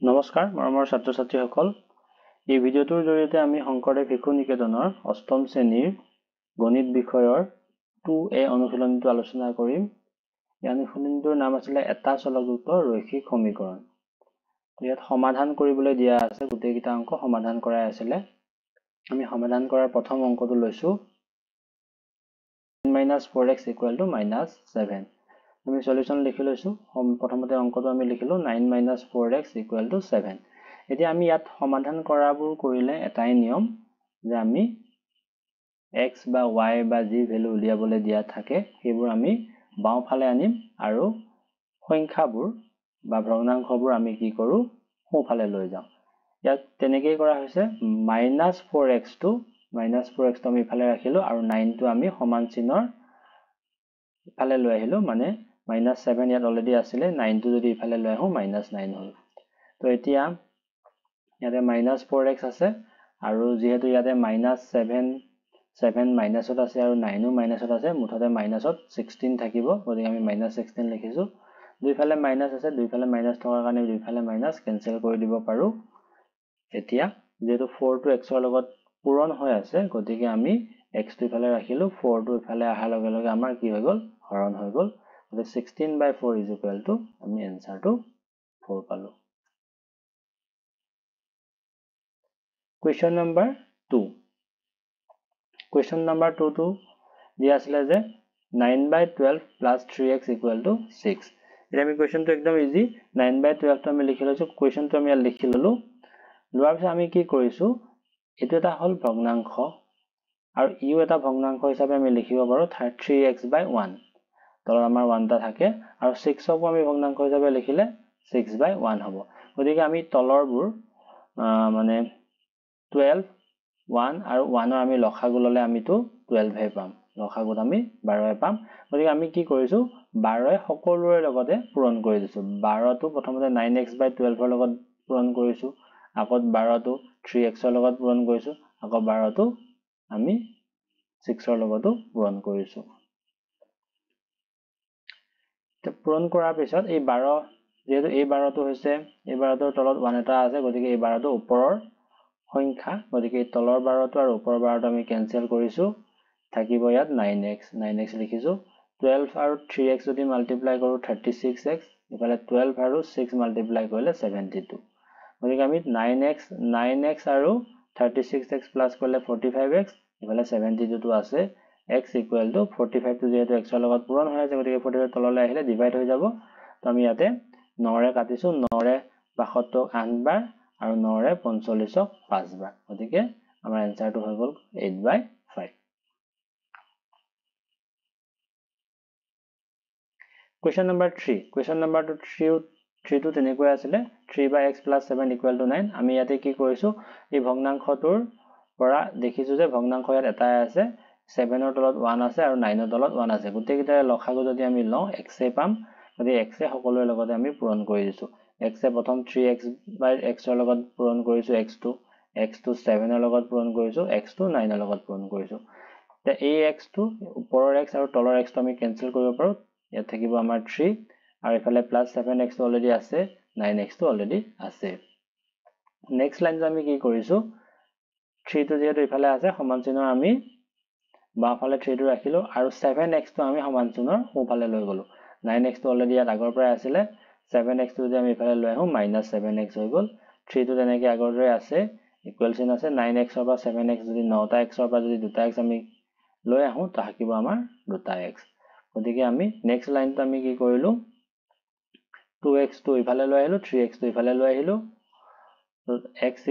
নমস্কাৰ মৰমৰ ছাত্ৰ ছাত্ৰীসকল এই ভিডিঅ'টোৰ জৰিয়তে আমি শংকৰদেৱ শিশু নিকেতনৰ অষ্টম শ্ৰেণীৰ গণিত বিষয়ৰ 2A অনুশীলনীটো আলোচনা কৰিম। এই অনুশীলনীটোৰ নাম আছিল এটা চলকযুক্ত ৰৈখিক সমীকৰণ। ইয়াত সমাধান কৰিবলৈ দিয়া আছে, গোটেইকেইটা অংক সমাধান কৰাই আছিল। আমি সমাধান কৰাৰ প্ৰথম অংকটো লৈছো 9 - 4x = -7। আমি সলিউশন লিখি লৈছো। প্ৰথমতে অংকটো আমি লিখিলো 9 - 4x = 7। এতিয়া আমি ইয়াত সমাধান কৰাবোৰ কৰিলে এটাই নিয়ম যে আমি x বা y বা যি ভ্যালু উলিয়াবলৈ দিয়া থাকে সেইবোৰ আমি বাওঁফালে আনিম আৰু সংখ্যাবোৰ বা ভগ্নাংশবোৰ আমি কি কৰো সোঁফালে লৈ যাওঁ। ইয়াত তেনেকৈ কৰা হৈছে -4x টো আমি ইফালে ৰাখিলো আৰু 9 টো আমি সমান চিহ্নৰ ইফালে লৈ আহিলো, মানে -7 ইয়াত অলৰেডি আছিল, 9 টো যদি ইফালে লৈ আহো -9 হ'ল। তো এতিয়া ইয়াতে -4x আছে আৰু যেহেতু ইয়াতে -7 মাইনাসত আছে আৰু 9ও মাইনাসত আছে, মুঠতে মাইনাসত 16 থাকিব, গতিকে আমি -16 লিখিছো। দুইফালে মাইনাস আছে, দুইফালে মাইনাস থকাৰ কাৰণে দুইফালে মাইনাস কেনসেল কৰি দিব পাৰো। এতিয়া যেহেতু 4 টো x ৰ লগত পূৰণ হৈ আছে, গতিকে আমি x টো ইফালে ৰাখিলো, 4 টো ইফালে অহাৰ লগে লগে আমাৰ কি হৈ গ'ল, হৰণ হৈ গ'ল। গতিকে 16/4 = আমি এনসাৰটো 4 পালো। Question number 2. Question number 2 to দিয়া আছিল যে 9/12 plus 3x = 6. এতিয়া আমি question টো একদম ইজি, 9/12 টো আমি লিখি লৈছো, question টো আমি ইয়াত লিখি ললো। লোৱাৰ পিছত আমি কি কৰিছো, এটো এটা হল ভগ্নাংশ আৰু ইও এটা ভগ্নাংশ হিচাপে আমি লিখিব পাৰো 3x/1। তলত আমাৰ 1 টা থাকে আৰু 6 ক আমি ভগ্নাংশ হিচাপে লিখিলে 6/1 হ'ব। গতিকে আমি তলৰবোৰ মানে 12, 1 আৰু 1 আমি লসাগু ললে আমিতো 12 হে পাম, লসাগুত আমি 12 পাম। গতিকে আমি কি কৰিছো, 12 সকলোৰে লগতে পূৰণ কৰি দিছো। 12 টো প্ৰথমতে 9x/12 ৰ লগত পূৰণ কৰিছো, আকৌ 12 টো 3x ৰ লগত পূৰণ কৰিছো, আকৌ 12 টো আমি 6 ৰ লগতো পূৰণ কৰিছো। তে পূৰণ কৰাৰ পিছত এই 12, যেহেতু এই 12 টো হৈছে, এই 12 টোৰ তলত 1 এটা আছে, গতিকে এই 12 টো ওপৰৰ সংখ্যা, গতিকে তলৰ 12 টো আৰু ওপৰৰ 12 টো আমি কেনসেল কৰিছো, থাকিব ইয়াত 9x লিখিছো। 12 আৰু 3x যদি মাল্টিপ্লাই কৰো 36x, ইফালে 12 আৰু 6 মাল্টিপ্লাই কৰিলে 72। গতিকে আমি 9x আৰু 36x প্লাস কৰিলে 45x, ইফালে 72 টো আছে। x = 45 টো যেহেতু x ৰ লগত পূৰণ হৈ আছে, গতিকে 45 তললৈ আহিলে ডিভাইড হৈ যাব। তো আমি ইয়াতে 9 ৰে কাটিছো, 9 ৰে 62ক 8 বাৰ আৰু 9 ৰে 45ক 5 বাৰ, গতিকে আমাৰ এনসাৰটো হৈ গ'ল 8/5। Question number 3. Question number 3 টো তেনেকৈ আছিল 3/x + 7 = 9। আমি ইয়াতে কি কৰিছো, এই ভগ্নাংশটোৰ পৰা দেখিছো যে ভগ্নাংশ ইয়াত এটাই আছে, 7 ৰ তলত 1 আছে আৰু 9 ৰ তলত 1 আছে। গোটেইকেইটাৰ লসাগু যদি আমি লওঁ x পাম, গতিকে x সকলোৰে লগতে আমি পূৰণ কৰি দিছো। x প্ৰথম 3x/x ৰ লগত পূৰণ কৰিছো, x টো 7 ৰ লগত পূৰণ কৰিছো, x টো 9 ৰ লগত পূৰণ কৰিছো। তে এই x টো ওপৰৰ x আৰু তলৰ x টো আমি কেনসেল কৰিব পাৰো, ইয়াত থাকিব আমাৰ 3 আৰু ইফালে +7x টো অলৰেডি আছে, 9x টো অলৰেডি আছে। নেক্সট লাইনটো আমি কি কৰিছো, 3 টো যেহেতু ইফালে আছে, সমান চিহ্নৰ আমি বাওঁফালে 3 টো ৰাখিলো আৰু 7x টো আমি সমান চিহ্নৰ সোঁফালে লৈ গলো। 9x টো অলৰেডি ইয়াত আগৰ পৰাই আছিল, 7x টো যদি আমি ইফালে লৈ আহো -7x হৈ গল। 3 টো তেনেকৈ আগৰ দৰে আছে, ইকুৱেল চিহ্ন আছে। 9x ৰ পৰা 7x যদি 9টা x ৰ পৰা যদি 2টা x আমি লৈ আহো, তো থাকিব আমাৰ 2টা x। গতিকে আমি নেক্সট লাইনটো আমি কি কৰিলো, 2x টো ইফালে লৈ আহিলো, 3x টো ইফালে লৈ আহিলো। তো x =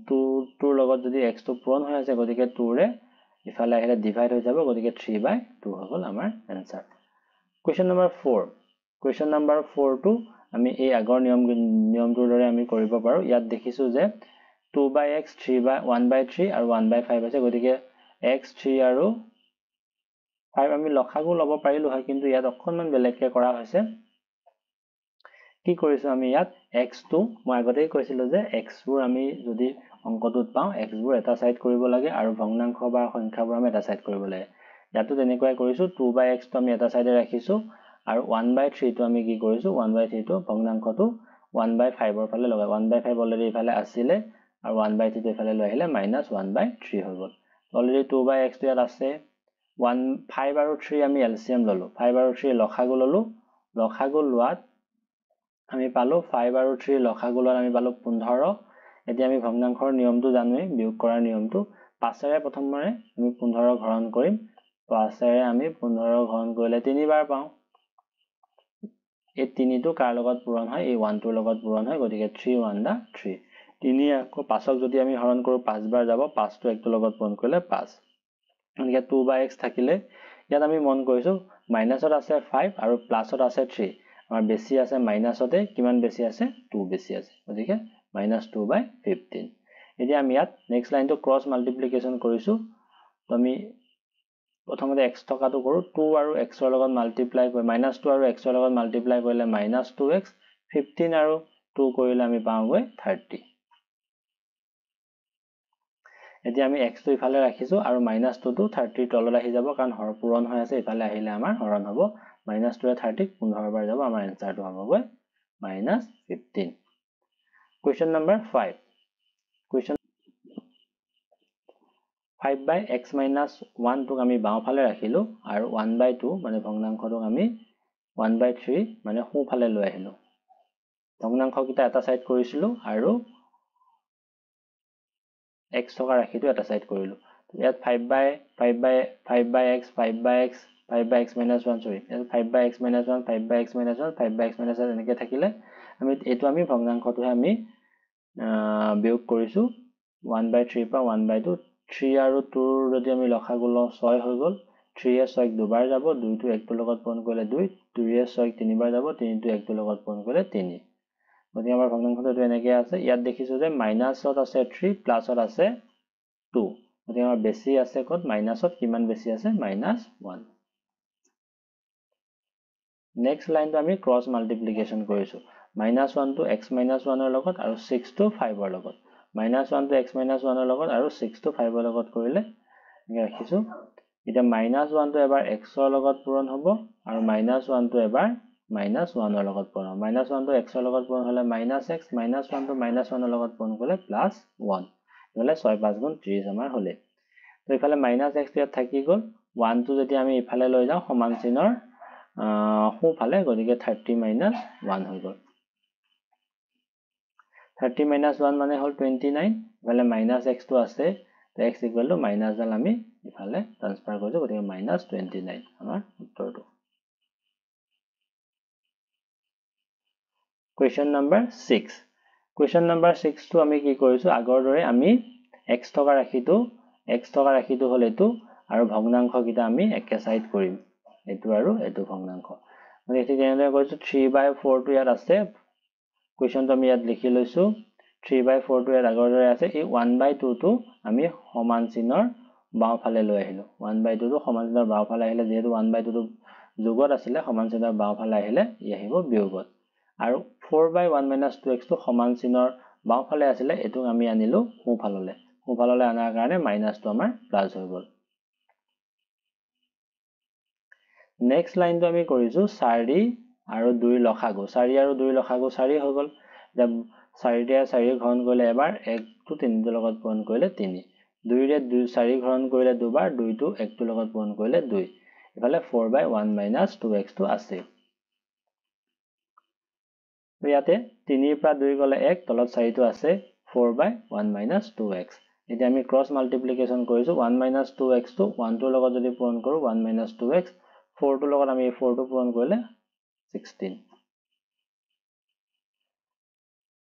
2 টোৰ লগত যদি x টো পূৰণ হৈ আছে, গতিকে 2 ৰে ইফালে আহিলে ডিভাইড হৈ যাব, গতিকে 3/2 হৈ গ'ল আমাৰ answer. Question number 4. Question number 4 টো আমি এই আগৰ নিয়মটোৰ দৰে আমি কৰিব পাৰো। ইয়াত দেখিছো যে 2/x 1/3 আৰু 1/5 আছে, গতিকে x 3 আৰু 5 আমি লসাগু ল'ব পাৰিলো হয়, কিন্তু ইয়াত অকনমান বেলেগকৈ কৰা হৈছে। কি কৰিছো আমি ইয়াত x টো, মই আগতেই কৈছিলো যে x বোৰ আমি যদি অংকটোত পাওঁ, x বোৰ এটা সাইড কৰিব লাগে আৰু ভগ্নাংশ বা সংখ্যাবোৰ আমি এটা সাইড কৰিব লাগে। ইয়াতো তেনেকৈ কৰিছো, 2/x টো আমি এটা সাইডে ৰাখিছো আৰু 1/3 টো আমি কি কৰিছো, 1/3 টো ভগ্নাংশটো 1/5 ৰ ফালে লগাই 1/5 অলৰেডি ইফালে আছিলে আৰু 1/3 টো ইফালে লৈ আহিলে -1/3 হৈ গল অলৰেডি 2/x টো ইয়াত আছে 5 আৰু 3 আমি এলসিএম ললো 5 আৰু 3 লখাগু ললো লখাগু লোৱাত আমি পালো 5 আৰু 3 লখাগু লোৱাত আমি পালো 15 এতিয়া আমি ভগ্নাংশৰ নিয়মটো জানোৱে বিয়োগ কৰাৰ নিয়মটো 5 ৰে প্ৰথমবাৰে আমি 15 ঘৰণ কৰিম 5 ৰে আমি 15 ঘৰণ কৰিলে 3 বাৰ পাওঁ এই 3 টো কাৰ লগত পূৰণ হয় এই 1 টোৰ লগত পূৰণ হয় গতিকে 3 1 দা 3 3 আকৌ 5ক যদি আমি হৰণ কৰো 5 বাৰ যাব 5 টো 1 টোৰ লগত পূৰণ কৰিলে 5 গতিকে 2/x থাকিলে ইয়াত আমি মন কৰিছো মাইনাসত আছে 5 আৰু প্লাসত আছে 3 আমাৰ বেছি আছে মাইনাসতে কিমান বেছি আছে 2 বেছি আছে গতিকে -2/15 এতিয়া আমি ইয়াত নেক্সট লাইনটো ক্ৰস মাল্টিপ্লিকেশন কৰিছো তো আমি প্ৰথমতে x টকাটো কৰো 2 আৰু x ৰ লগত মাল্টিপ্লাই কৰি -2 আৰু x ৰ লগত মাল্টিপ্লাই কৰিলে -2x 15 আৰু 2 কৰিলে আমি পাওঁগৈ 30 এতিয়া আমি x টো ইফালে ৰাখিছো আৰু -2 টো 30 ৰ তলত আহি যাব কাৰণ হৰ পূৰণ হৈ আছে ইফালে আহিলে আমাৰ হৰণ হ'ব -2 ৰে 30 15 বাৰ যাব আমাৰ এনসাৰটো হ'বগৈ -15 Question number 5 Question 5/x - 1 টোক আমি বাওঁফালে ৰাখিলো আৰু 1/2 মানে ভগ্নাংশটোক আমি 1/3 মানে সোঁফালে লৈ আহিলো ভগ্নাংশকিটা এটা সাইড কৰিছিলো আৰু x টকা ৰাখিটো এটা সাইড কৰিলো ইয়াত 5/x 5/x - 1 সৰি 5/x - 1 5/x - 1 5/x - 1 এনেকৈ থাকিলে আমি এটো আমি ভগ্নাংশটোহে আমি বিয়োগ কৰিছো 1/3 পৰা 1/2 3 আৰু 2 যদি আমি লখাগু লওঁ 6 হৈ গল 3 এ 6 দুবাৰ যাব 2 টো 1 টোৰ লগত পূৰণ কৰিলে 2 2 এ 6 তিনিবাৰ যাব 3 টো 1 টোৰ লগত পূৰণ কৰিলে 3 গতিকে আমাৰ ভগ্নাংশটো এনেকৈ আছে ইয়াত দেখিছো যে মাইনাসত আছে 3 প্লাসত আছে 2 গতিকে আমাৰ বেছি আছে কত মাইনাসত কিমান বেছি আছে -1 নেক্সট লাইনটো আমি ক্ৰস মাল্টিপ্লিকেশন কৰিছো -1 টো x - 1 ৰ লগত আৰু 6 টো 5 ৰ লগত -1 টো x - 1 ৰ লগত আৰু 6 টো 5 ৰ লগত কৰিলে ৰাখিছো এতিয়া -1 টো এবাৰ x ৰ লগত পূৰণ হ'ব আৰু -1 টো এবাৰ -1 ৰ লগত পূৰণ হ'ব -1 টো x ৰ লগত পূৰণ হ'লে -x -1 টো -1 ৰ লগত পূৰণ কৰিলে +1 হ'লে 6 5 গুণ 30 আমাৰ হ'লে তো ইফালে -x টো ইয়াত থাকি গল 1 টো যদি আমি ইফালে লৈ যাওঁ সমান চিনৰ সোঁফালে গতিকে 30 - 1 হৈ গল 30 - 1 মানে হল 29 ইফালে -x টো আছে তো x = - ডাল আমি ইফালে ট্ৰান্সফাৰ কৰিছো গতিকে -29 আমাৰ উত্তৰটো Question number 6 Question number 6 টো আমি কি কৰিছো আগৰ দৰে আমি x টকা ৰাখিটো হল এটো আৰু ভগ্নাংশ কিটা আমি একে সাইড কৰিম এটো আৰু এটো ভগ্নাংশ মানে এটো কেনেদৰে কৰিছো 3/4 টো ইয়াত আছে কুৱেশ্যনটো আমি ইয়াত লিখি লৈছো 3/4 টো ইয়াত আগৰ দৰে আছে এই 1/2 টো আমি সমান চিনৰ বাওঁফালে লৈ আহিলো 1/2 টো সমান চিনৰ বাওঁফালে আহিলে যেহেতু 1/2 টো যোগত আছিলে সমান চিনৰ বাওঁফালে আহিলে ই আহিব বিয়োগত আৰু 4/1 - 2x টো সমান চিনৰ বাওঁফালে আছিলে এটো আমি আনিলো সোঁফাললে আনাৰ কাৰণে মাইনাসটো আমাৰ প্লাস হৈ গল নেক্সট লাইনটো আমি কৰিছো 4 আৰু 2 লখাগু 4 আৰু 2 লখাগু 4 হৈ গল যে 4 ৰে 4 ঘৰণ কৰিলে এবাৰ 1 টো 3 ৰ লগত পূৰণ কৰিলে 3 2 ৰে 4 ঘৰণ কৰিলে দুবাৰ 2 টো 1 ৰ লগত পূৰণ কৰিলে 2 ইফালে 4/1 - 2x টো আছে ইয়াতে 3 ৰ পৰা 2 গলে 1 তলত 4 টো আছে 4/1 - 2x এতিয়া আমি ক্ৰস মাল্টিপ্লিকেশন কৰিছো 1 - 2x টো 1 টোৰ লগত যদি পূৰণ কৰো 1 - 2x 4 টোৰ লগত আমি 4 টো পূৰণ কৰিলে 16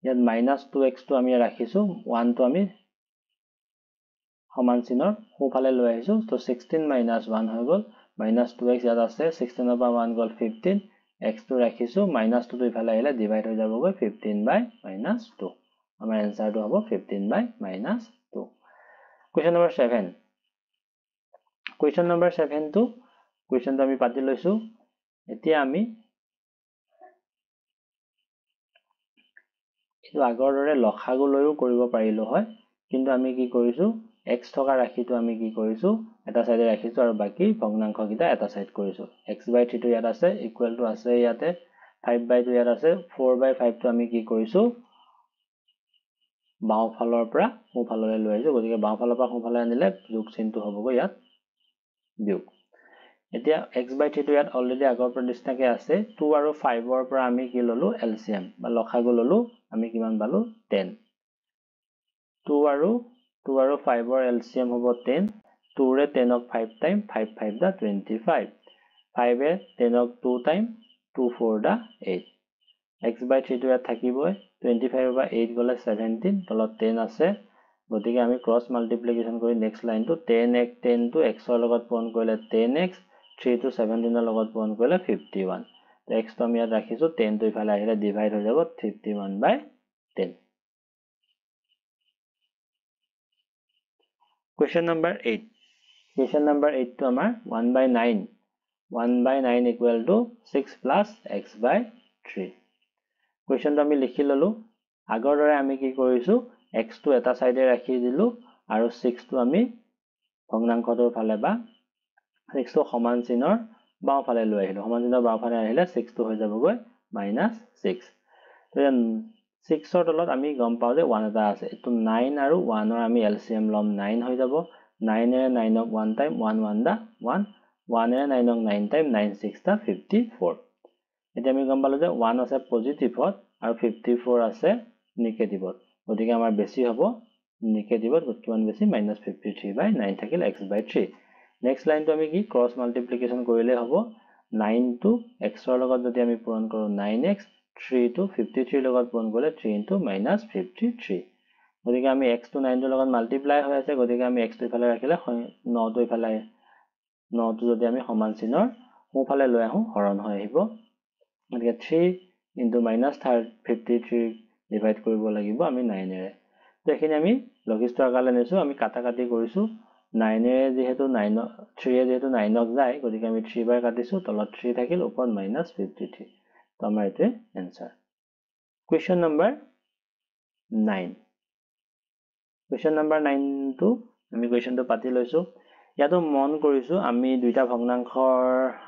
ইয়াত -2x টো আমি ৰাখিছো 1 টো আমি সমান চিনৰ সোঁফালে লৈ আহিছো তো 16 - 1 হৈ গল -2x ইয়াত আছে 16 ৰ পৰা 1 গল 15 x টো ৰাখিছো -2 টো ইফালে আহিলে ডিভাইড হৈ যাবগৈ 15/-2 আমাৰ এনসাৰটো হ'ব 15/-2 Question number 7 Question number 7 টো কুৱেশ্যনটো আমি পাতি লৈছো এতিয়া আমি এটো আগৰ দৰে লখাগু লৈও কৰিব পাৰিলো হয় কিন্তু আমি কি কৰিছো x টকা ৰাখিটো আমি কি কৰিছো এটা সাইডে ৰাখিছো আৰু বাকি ভগ্নাংশ কিটা এটা সাইড কৰিছো x/3 টো ইয়াত আছে ইকুৱেল টু আছে ইয়াতে 5/2 ইয়াত আছে 4/5 টো আমি কি কৰিছো বাও ফালৰ পৰা সো ফাললৈ লৈ আহিছো গতিকে বাও ফালৰ পৰা সো ফালে আনিলে যোগ চিনটো হ'বগৈ ইয়াত বিয়োগ এতিয়া x/3 টো ইয়াত অলৰেডি আগৰ প্ৰতিষ্ঠাকে আছে 2 আৰু 5 ৰ পৰা আমি কি ললো এলসিএম বা লসাগু ললো আমি কিমান পালো 10 2 আৰু 5 ৰ এলসিএম হ'ব 10 2 ৰে 10 ক 5 টাইম 5 5 দা 25 5 এ 10 ক 2 টাইম 2 4 দা 8 x/3 টো ইয়াত থাকিবই 25 বা 8 গলে 17 তলত 10 আছে গতিকে আমি ক্ৰস মাল্টিপ্লিকেশন কৰি নেক্সট লাইনটো 10 টো x ৰ লগত পূৰণ কৰিলে 10x 3 টো 17 ৰ লগত পূৰণ কৰিলে 51 তো x টো আমি ইয়াত ৰাখিছো 10 টো ইফালে আহিলে ডিভাইড হৈ যাব 51/10 Question number 8 Question number 8 to amar 1/9 1/9 equal to 6 plus x/3 Question to ami likhi lolu agor dore ami ki korisu x to eta side e rakhi dilu aru 6 to ami bhagnankhor phale ba 6 to saman chinor বাও ফালে লৈ আহিলো সমান চিনৰ বাও ফালে আহিলে 6 টো হৈ যাবগৈ -6 তো 6 ৰ তলত আমি গম পাও যে 1 এটা আছে এটো 9 আৰু 1 ৰ আমি এলসিএম লম 9 হৈ যাব 9 এ 9 ক 1 টাইম 1 1 দা 1 1 এ 9 ক 9 টাইম 9 6 দা 54 এতিয়া আমি গম পালো যে 1 আছে পজিটিভত আৰু 54 আছে নেগেটিভত গতিকে আমাৰ বেছি হ'ব নেগেটিভত কিমান বেছি -53/9 থাকিল x/3 Next line to ami ki cross multiplication korile hobo 9 to x ৰ লগত যদি আমি পূৰণ কৰো 9x 3 to 53 লগত পূৰণ কৰিলে 3 into -53 গতিকে আমি x to 9 ৰ লগত মাল্টিপ্লাই হৈ আছে গতিকে আমি x টো ইফালে ৰাখিলে 9 টো ইফালে 9 টো যদি আমি সমান চিনৰ সো ফালে লৈ আহো হৰণ হৈ আহিব গতিকে 3 into -53 ডিভাইড কৰিব লাগিব আমি 9 এৰে তো এখিনি আমি লঘিষ্ঠ আকাৰলৈ নেছো আমি কাটা কাটি কৰিছো 9 এ যেহেতু 9 3 এ যেহেতু 9 ক যায় গতিকে আমি 3 বাৰ কাটিছো তলত 3 থাকিল ওপৰত -53 তো আমাৰ এতে answer Question number 9 Question number 9 to আমি question to পাতি লৈছো ইয়াতো মন কৰিছো আমি দুইটা ভগ্নাংশৰ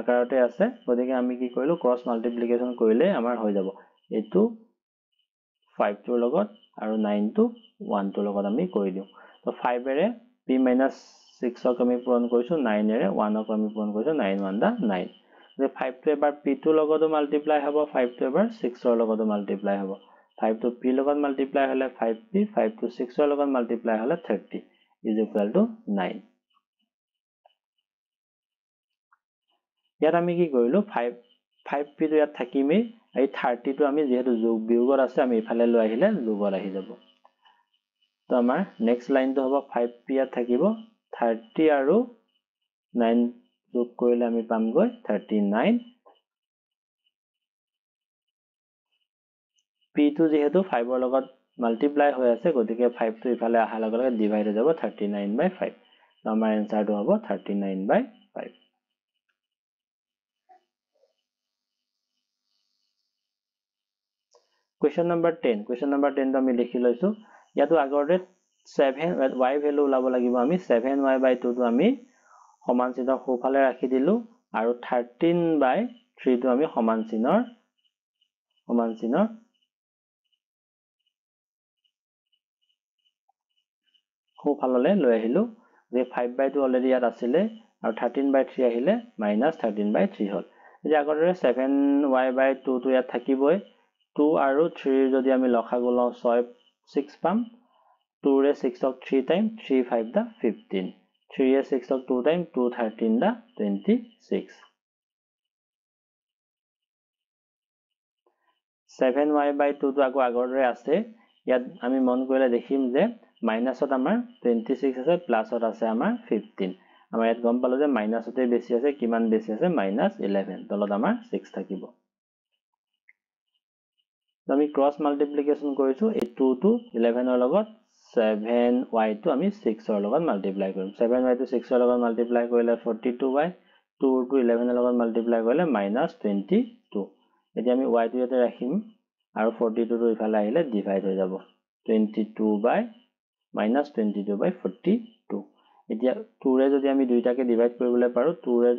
আকাৰতে আছে গতিকে আমি কি কৰিলো ক্ৰস মাল্টিপ্লিকেশন কৰিলে আমাৰ হৈ যাব এটো 5 টোৰ লগত আৰু 9 টো 1 টোৰ লগত আমি কৰি দিও তো 5 এৰে p - 6 ক আমি পূৰণ কৰিছো 9 এৰে 1 ক আমি পূৰণ কৰিছো 9 1 দা 9 যে 5 টো এবাৰ p টোৰ লগতো মাল্টিপ্লাই হ'ব 5 টো এবাৰ 6 ৰ লগতো মাল্টিপ্লাই হ'ব 5 টো p লগত মাল্টিপ্লাই হলে 5p 5 টো 6 ৰ লগত মাল্টিপ্লাই হলে 30 = 9 ইয়াত আমি কি কৰিলো 5p টো ইয়াত থাকিমে এই 30 টো আমি যেহেতু যোগ বিয়োগৰ আছে আমি ইফালে লৈ আহিলে যোগৰ আহি যাব তো আমাৰ নেক্সট লাইনটো হ'ব 5p ইয়াত থাকিব 30 আৰু 9 যোগ কৰিলে আমি পামগৈ 39 p টো যেহেতু 5 ৰ লগত মাল্টিপ্লাই হৈ আছে গতিকে 5 টো ইফালে আহাৰ লগে লগে ডিভাইড হৈ যাব 39/5 তো আমাৰ आंसरটো হ'ব 39/5 Question number 10 Question number 10 তো আমি লিখি লৈছো ইয়াতো আগৰতে 7 y ভ্যালু ওলাব লাগিব আমি 7y/2 টো আমি সমান চিনৰ সোফালে ৰাখি দিলো আৰু 13/3 টো আমি সমান চিনৰ সোফাললে লৈ আহিলো যে 5/2 অলৰেডি ইয়াত আছিল আৰু 13/3 আহিলে -13/3 হল যে আগৰৰে 7y/2 টো ইয়াত থাকিবই 2 আৰু 3 যদি আমি লসাগু লওঁ 6 পাম 2 ৰে 6 ক 3 টাইম 3 5 দা 15 3 ৰে 6 ক 2 টাইম 2 13 দা 26 7y/2 টো আকৌ আগৰৰে আছে ইয়াত আমি মন কৰিলে দেখিম যে মাইনাসত আমাৰ 26 আছে প্লাসত আছে আমাৰ 15 আমাৰ ইয়াত গম পালো যে মাইনাসতে বেছি আছে কিমান বেছি আছে -11 তলত আমাৰ 6 থাকিব আমি ক্ৰস মাল্টিপ্লিকেশন কৰিছো এই 2 টো 11 ৰ লগত 7y টো আমি 6 ৰ লগত মাল্টিপ্লাই কৰিম 7y টো 6 ৰ লগত মাল্টিপ্লাই কৰিলে 42y 2 টো 11 ৰ লগত মাল্টিপ্লাই কৰিলে -22 এতিয়া আমি y টো ইয়াতে ৰাখিম আৰু 42 টো ইফালে আহিলে ডিভাইড হৈ যাব 22/-22/42 এতিয়া 2 ৰে যদি আমি দুইটাকে ডিভাইড কৰিবলৈ পাৰো 2 ৰে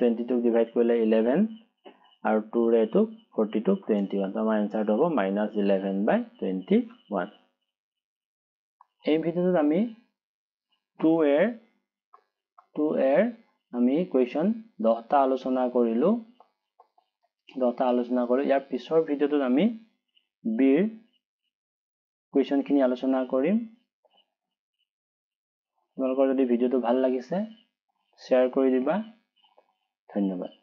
22 ক ডিভাইড কৰিলে 11 আৰু 2 ৰে এটো 42 21 তো আমাৰ এনসাৰটো হ'ব -11/21 এই ভিডিওটোত আমি 2 এৰ আমি কোৱেশ্চন 10টা আলোচনা কৰিলো ইয়াৰ পিছৰ ভিডিওটোত আমি বিৰ কোৱেশ্চন খিনি আলোচনা কৰিম তোমালোকৰ যদি ভিডিওটো ভাল লাগিছে শ্বেয়াৰ কৰি দিবা ধন্যবাদ